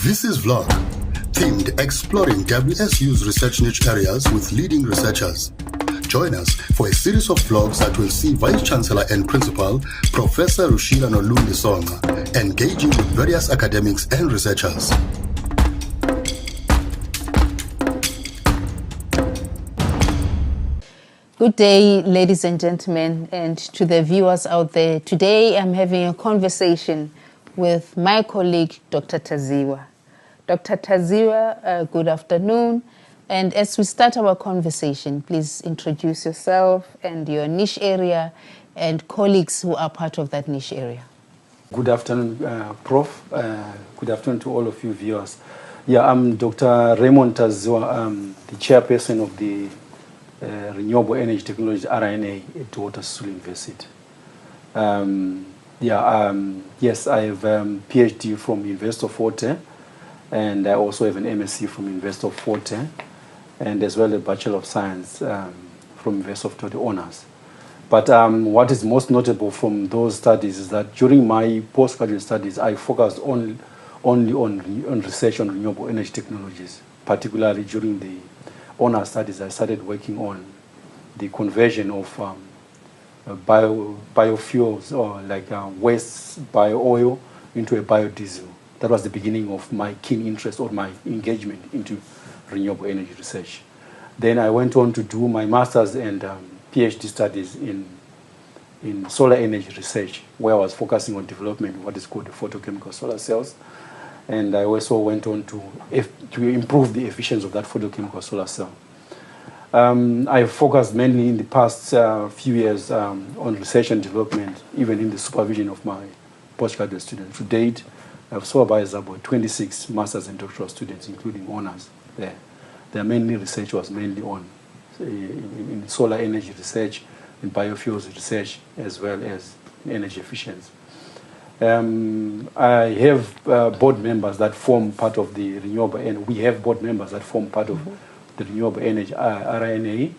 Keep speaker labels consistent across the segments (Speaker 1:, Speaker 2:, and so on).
Speaker 1: This is Vlog, themed exploring WSU's research niche areas with leading researchers. Join us for a series of vlogs that will see Vice-Chancellor and Principal, Professor Rushila Nolundisonga, engaging with various academics and researchers.
Speaker 2: Good day, ladies and gentlemen, and to the viewers out there. Today I'm having a conversation with my colleague, Dr. Taziwa. Dr. Taziwa, good afternoon. And as we start our conversation, please introduce yourself and your niche area and colleagues who are part of that niche area.
Speaker 3: Good afternoon, Prof. Good afternoon to all of you viewers. Yeah, I'm Dr. Raymond Taziwa. I'm the chairperson of the Renewable Energy Technologies RNA at Watersulu University. Yes, I have a PhD from University of Forte, and I also have an MSc from University of Forte, and as well a Bachelor of Science from University of Forte Honors. But what is most notable from those studies is that during my postgraduate studies, I focused only on research on renewable energy technologies. Particularly during the honor studies, I started working on the conversion of biofuels, or like waste bio-oil into a biodiesel. That was the beginning of my keen interest or my engagement into renewable energy research. Then I went on to do my master's and PhD studies in solar energy research, where I was focusing on development of what is called the photochemical solar cells. And I also went on to improve the efficiency of that photochemical solar cell. I focused mainly in the past few years on research and development, even in the supervision of my postgraduate students. To date, I've supervised about 26 master's and doctoral students, including honors there. Their mainly research was mainly on in solar energy research, in biofuels research, as well as energy efficiency. I have board members that form part of the renewable energy. We have board members that form part of the renewable energy RNA.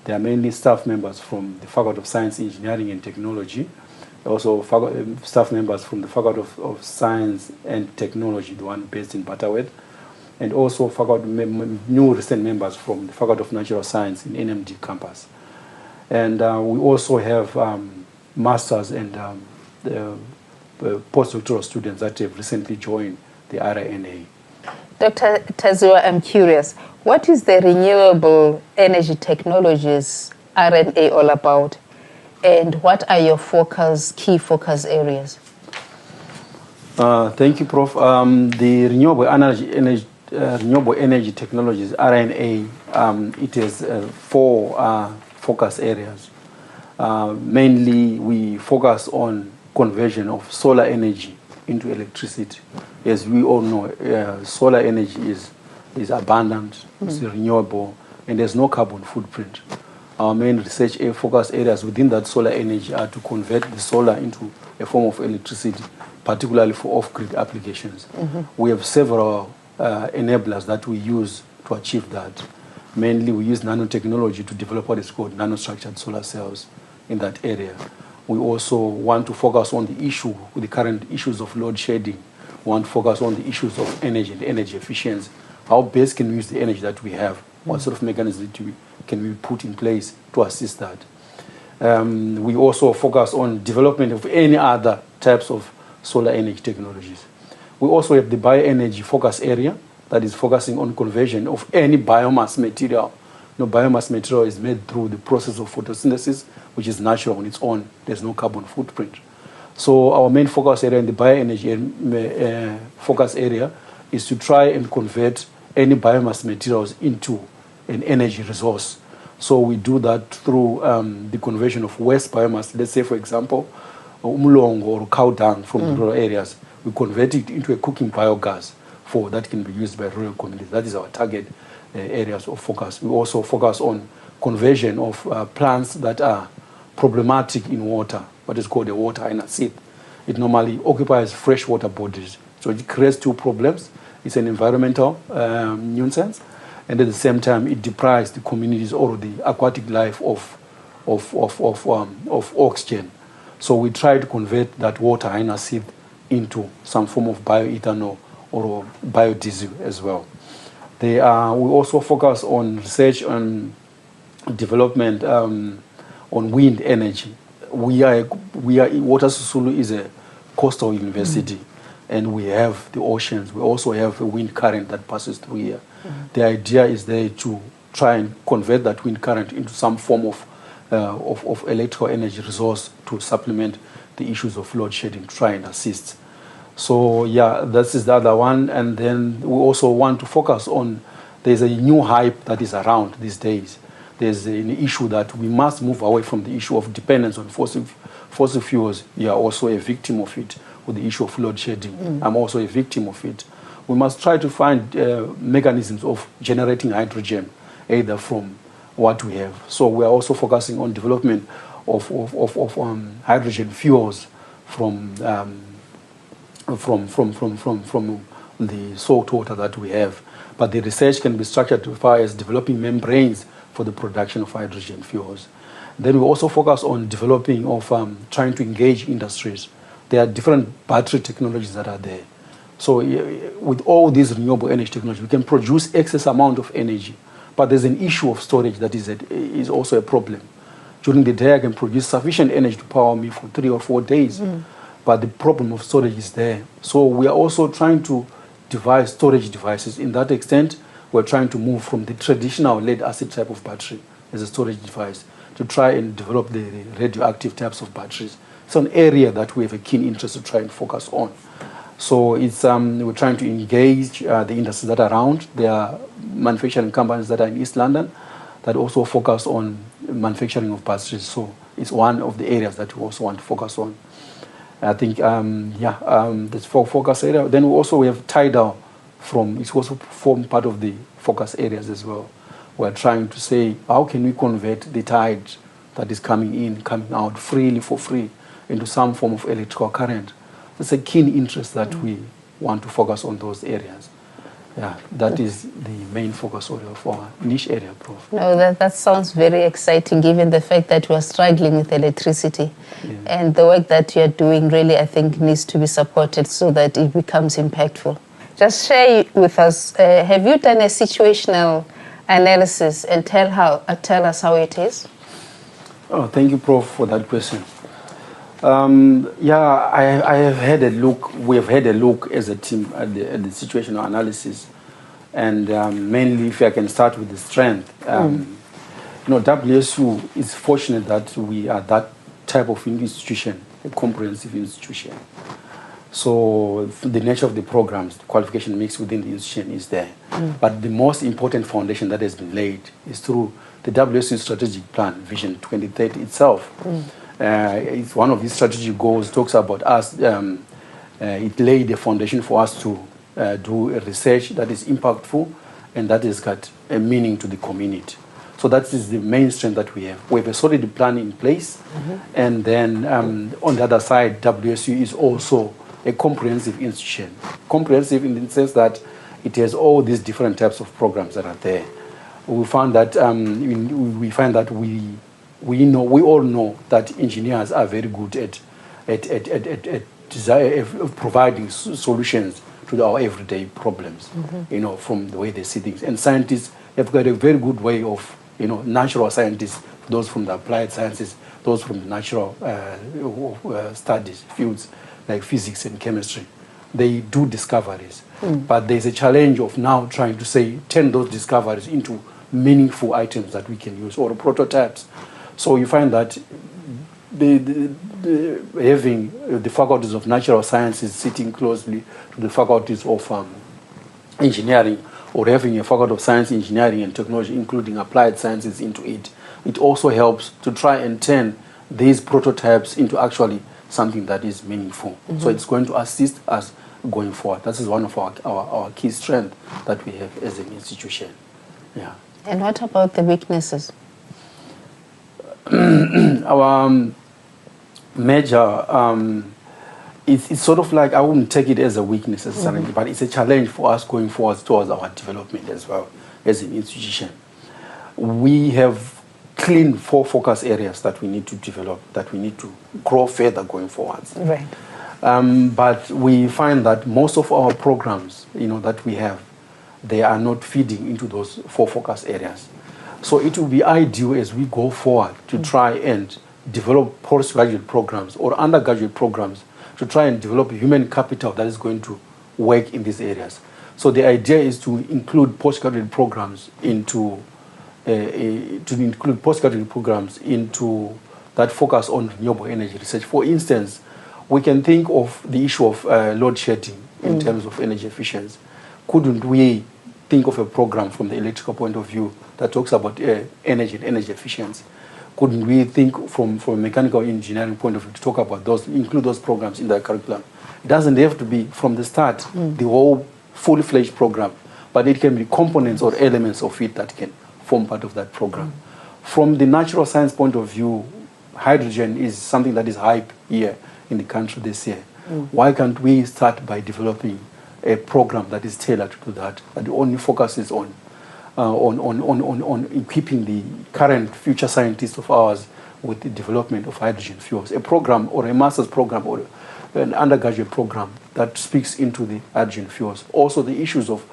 Speaker 3: They are mainly staff members from the Faculty of Science, Engineering and Technology. Also staff members from the Faculty of Science and Technology, the one based in Butterworth. And also new recent members from the Faculty of Natural Science in NMD campus. And we also have masters and postdoctoral students that have recently joined the RNA.
Speaker 2: Dr. Taziwa, I'm curious, what is the Renewable Energy Technologies RNA all about? And what are your key focus areas?
Speaker 3: Thank you, Prof. The Renewable Energy Technologies RNA, it has 4 focus areas. Mainly, we focus on conversion of solar energy into electricity. As we all know, solar energy is abundant, it's renewable, and there's no carbon footprint. Our main research focus areas within that solar energy are to convert the solar into a form of electricity, particularly for off-grid applications. We have several enablers that we use to achieve that. Mainly, we use nanotechnology to develop what is called nanostructured solar cells in that area. We also want to focus on the current issues of load shedding. We want to focus on the issues of energy and energy efficiency. How best can we use the energy that we have? What sort of mechanism can we put in place to assist that? We also focus on development of any other types of solar energy technologies. We also have the bioenergy focus area that is focusing on conversion of any biomass material. Biomass material is made through the process of photosynthesis, which is natural on its own. There's no carbon footprint. So our main focus area in the bioenergy focus area is to try and convert any biomass materials into an energy resource. So we do that through the conversion of waste biomass. Let's say, for example, umlongo or cow dung from the rural areas. We convert it into a cooking biogas that can be used by rural communities. That is our target areas of focus. We also focus on conversion of plants that are problematic in water, what is called a water inosite. It normally occupies freshwater bodies. So it creates 2 problems. It's an environmental nuisance, and at the same time, it deprives the communities or the aquatic life of oxygen. So we try to convert that water inosite into some form of bioethanol or biodiesel as well. We also focus on research and development on wind energy. Water Sisulu is a coastal university, and we have the oceans. We also have a wind current that passes through here. The idea is there to try and convert that wind current into some form of electrical energy resource to supplement the issues of load shedding, try and assist. So yeah, this is the other one. And then we also want to focus on, there's a new hype that is around these days. There's an issue that we must move away from the issue of dependence on fossil fuels. You are also a victim of it with the issue of load shedding. I'm also a victim of it. We must try to find mechanisms of generating hydrogen, either from what we have. So we are also focusing on development of hydrogen fuels from the salt water that we have. But the research can be structured as far as developing membranes for the production of hydrogen fuels. Then we also focus on developing of trying to engage industries. There are different battery technologies that are there. So with all these renewable energy technologies, we can produce excess amount of energy. But there's an issue of storage that is also a problem. During the day, I can produce sufficient energy to power me for 3 or 4 days. But the problem of storage is there. So we are also trying to devise storage devices. In that extent, we're trying to move from the traditional lead acid type of battery as a storage device to try and develop the radioactive types of batteries. It's an area that we have a keen interest to try and focus on. So it's we're trying to engage the industries that are around. There are manufacturing companies that are in East London that also focus on manufacturing of batteries. So it's one of the areas that we also want to focus on. I think, that's for focus area. Then we have tidal it's also form part of the focus areas as well. We're trying to say, how can we convert the tide that is coming out freely for free into some form of electrical current? It's a keen interest that we want to focus on those areas. Yeah, that is the main focus area of our niche area, Prof.
Speaker 2: No, that sounds very exciting, given the fact that we are struggling with electricity.
Speaker 3: Yeah.
Speaker 2: And the work that you're doing really, I think, needs to be supported so that it becomes impactful. Just share with us, have you done a situational analysis and tell us how it is?
Speaker 3: Oh, thank you, Prof, for that question. I have had a look. We have had a look as a team at the situational analysis, and mainly, if I can start with the strength, WSU is fortunate that we are that type of institution, a comprehensive institution. So the nature of the programs, the qualification mix within the institution is there. But the most important foundation that has been laid is through the WSU strategic plan, Vision 2030 itself. It's one of these strategic goals, talks about us, it laid the foundation for us to do a research that is impactful and that has got a meaning to the community. So that is the main strength that we have. We have a solid plan in place, and then on the other side, WSU is also a comprehensive institution. Comprehensive in the sense that it has all these different types of programs that are there. We found that we all know that engineers are very good at providing solutions to our everyday problems, from the way they see things. And scientists have got a very good way of, natural scientists, those from the applied sciences, those from the natural studies, fields like physics and chemistry. They do discoveries. But there's a challenge of now trying to turn those discoveries into meaningful items that we can use, or prototypes. So you find that having the faculties of natural sciences sitting closely to the faculties of engineering, or having a faculty of science, engineering and technology, including applied sciences into it, it also helps to try and turn these prototypes into actually something that is meaningful. So it's going to assist us going forward. That is one of our key strengths that we have as an institution. Yeah.
Speaker 2: And what about the weaknesses?
Speaker 3: Our major, it's sort of like, I wouldn't take it as a weakness necessarily, but it's a challenge for us going forward towards our development as well as an institution. We have clean 4 focus areas that we need to develop, that we need to grow further going forward.
Speaker 2: Right.
Speaker 3: But we find that most of our programs, that we have, they are not feeding into those 4 focus areas. So it will be ideal as we go forward to try and develop postgraduate programs or undergraduate programs to try and develop human capital that is going to work in these areas. So the idea is to include postgraduate programs into that focus on renewable energy research. For instance, we can think of the issue of load shedding in terms of energy efficiency. Couldn't we think of a program from the electrical point of view that talks about energy and energy efficiency? Couldn't we think from a mechanical engineering point of view to talk about those, include those programs in the curriculum? It doesn't have to be from the start the whole fully-fledged program, but it can be components or elements of it that can form part of that program. From the natural science point of view, hydrogen is something that is hype here in the country this year. Why can't we start by developing a program that is tailored to that only focuses on equipping the current future scientists of ours with the development of hydrogen fuels? A program or a master's program or an undergraduate program that speaks into the hydrogen fuels. Also the issues of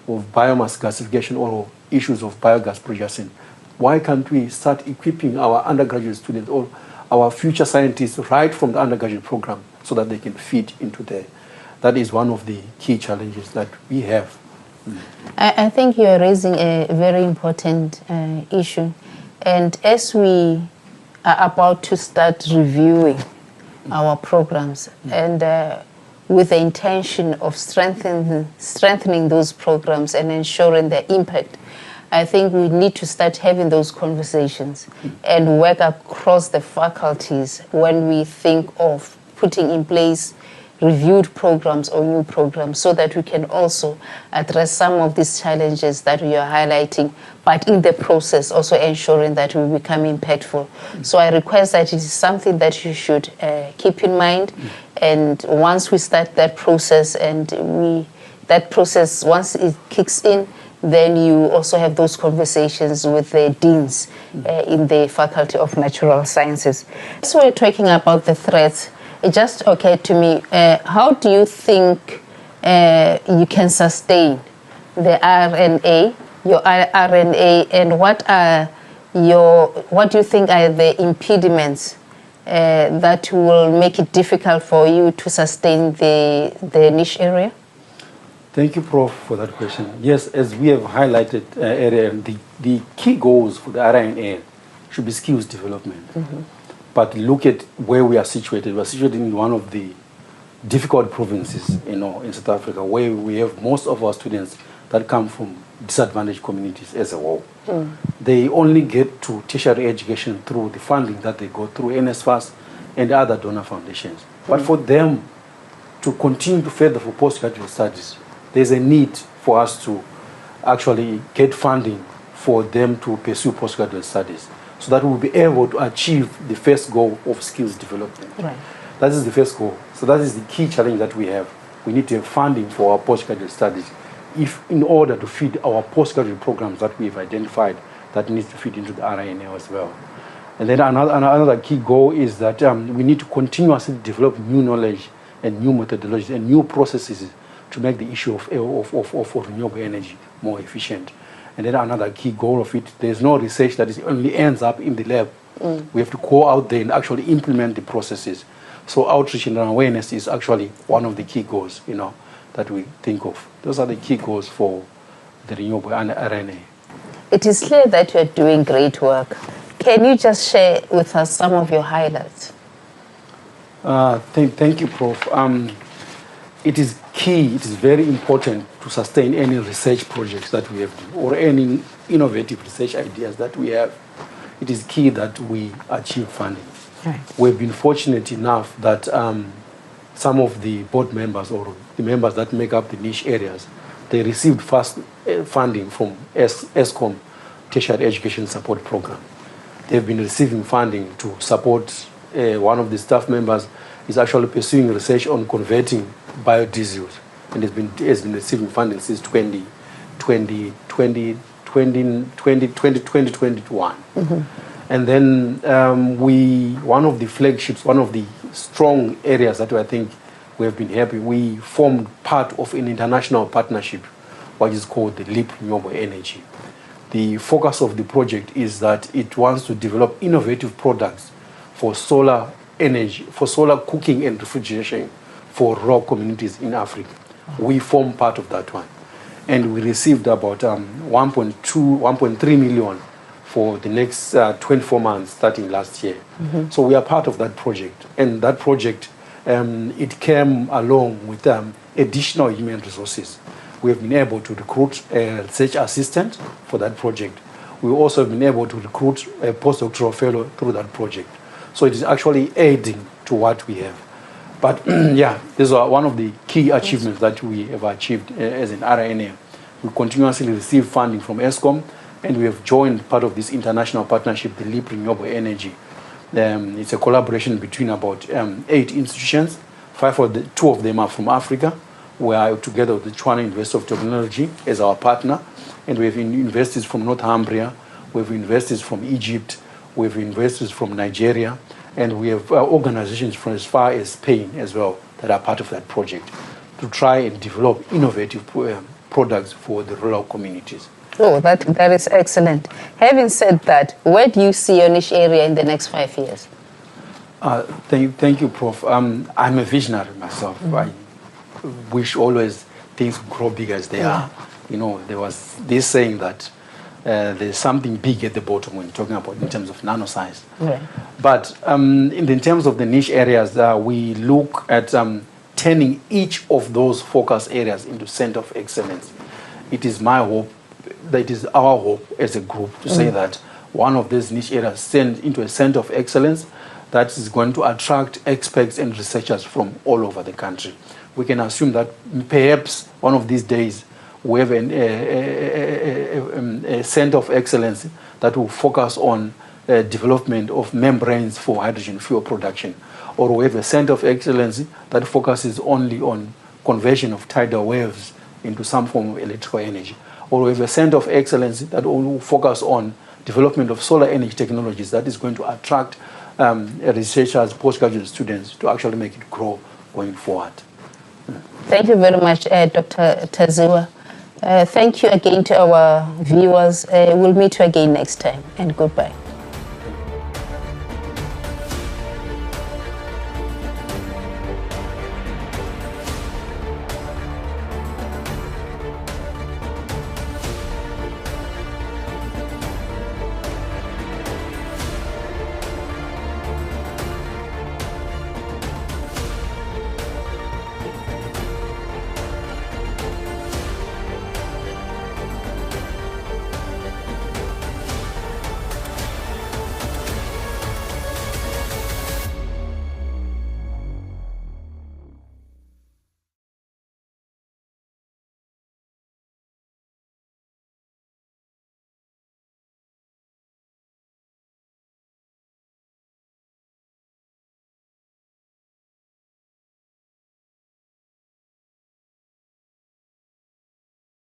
Speaker 3: biomass gasification or issues of biogas production. Why can't we start equipping our undergraduate students or our future scientists right from the undergraduate program so that they can fit into there? That is one of the key challenges that we have.
Speaker 2: I think you're raising a very important issue. And as we are about to start reviewing our programs and with the intention of strengthening those programs and ensuring their impact, I think we need to start having those conversations and work across the faculties when we think of putting in place reviewed programs or new programs so that we can also address some of these challenges that we are highlighting, but in the process also ensuring that we become impactful. So I request that it is something that you should keep in mind, and once we start that process once it kicks in, then you also have those conversations with the deans in the Faculty of Natural Sciences. So we're talking about the threats. It just occurred to me, how do you think you can sustain the RNA, your RNA, and what do you think are the impediments that will make it difficult for you to sustain the niche area?
Speaker 3: Thank you, Prof, for that question. Yes, as we have highlighted earlier, the key goals for the RNA should be skills development. But look at where we are situated. We are situated in one of the difficult provinces, in South Africa, where we have most of our students that come from disadvantaged communities as a whole. They only get to tertiary education through the funding that they go through NSFAS and other donor foundations. But for them to continue to further for postgraduate studies, there's a need for us to actually get funding for them to pursue postgraduate studies, so that we'll be able to achieve the first goal of skills development.
Speaker 2: Right.
Speaker 3: That is the first goal. So that is the key challenge that we have. We need to have funding for our postgraduate studies in order to feed our postgraduate programs that we've identified that needs to feed into the RNA as well. And then another key goal is that we need to continuously develop new knowledge and new methodologies and new processes to make the issue of renewable energy more efficient. And then another key goal of it, there's no research that only ends up in the lab. We have to go out there and actually implement the processes. So outreach and awareness is actually one of the key goals, that we think of. Those are the key goals for the renewable RNA.
Speaker 2: It is clear that you are doing great work. Can you just share with us some of your highlights?
Speaker 3: Thank you, Prof. It is key, it is very important to sustain any research projects that we have or any innovative research ideas that we have. It is key that we achieve funding.
Speaker 2: Right.
Speaker 3: We've been fortunate enough that some of the board members or the members that make up the niche areas, they received fast funding from ESCOM Tertiary Education Support Program. They've been receiving funding to support one of the staff members is actually pursuing research on converting biodiesels, and has been receiving funding since 2021. And then one of the flagships, one of the strong areas that I think we have been happy. We formed part of an international partnership, what is called the LEAP Renewable Energy. The focus of the project is that it wants to develop innovative products for solar energy, for solar cooking and refrigeration for rural communities in Africa. We form part of that one. And we received about 1.3 million for the next 24 months starting last year. So we are part of that project. And that project, it came along with additional human resources. We have been able to recruit a research assistant for that project. We also have been able to recruit a postdoctoral fellow through that project. So it is actually aiding to what we have. But yeah, these are one of the key achievements that we have achieved as an RNA. We continuously receive funding from ESCOM, and we have joined part of this international partnership, the LEAP Renewable Energy. It's a collaboration between about 8 institutions. 2 of them are from Africa. We are together with the Situational University of Technology as our partner, and we have investors from Northumbria, we have investors from Egypt, we have investors from Nigeria, and we have organizations from as far as Spain as well that are part of that project to try and develop innovative products for the rural communities.
Speaker 2: Oh, that is excellent. Having said that, where do you see your niche area in the next 5 years?
Speaker 3: Thank you, Prof. I'm a visionary myself. I wish always things grow big as they are. You know, there was this saying that there's something big at the bottom when you're talking about in terms of nano size.
Speaker 2: Right.
Speaker 3: But in terms of the niche areas, we look at turning each of those focus areas into center of excellence. It is my hope, that it is our hope as a group to say that one of these niche areas send into a center of excellence that is going to attract experts and researchers from all over the country. We can assume that perhaps one of these days we have a center of excellence that will focus on development of membranes for hydrogen fuel production, or we have a center of excellence that focuses only on conversion of tidal waves into some form of electrical energy, or we have a center of excellence that will focus on development of solar energy technologies that is going to attract researchers, postgraduate students to actually make it grow going forward.
Speaker 2: Thank you very much, Dr. Taziwa. Thank you again to our viewers. We'll meet you again next time, and goodbye.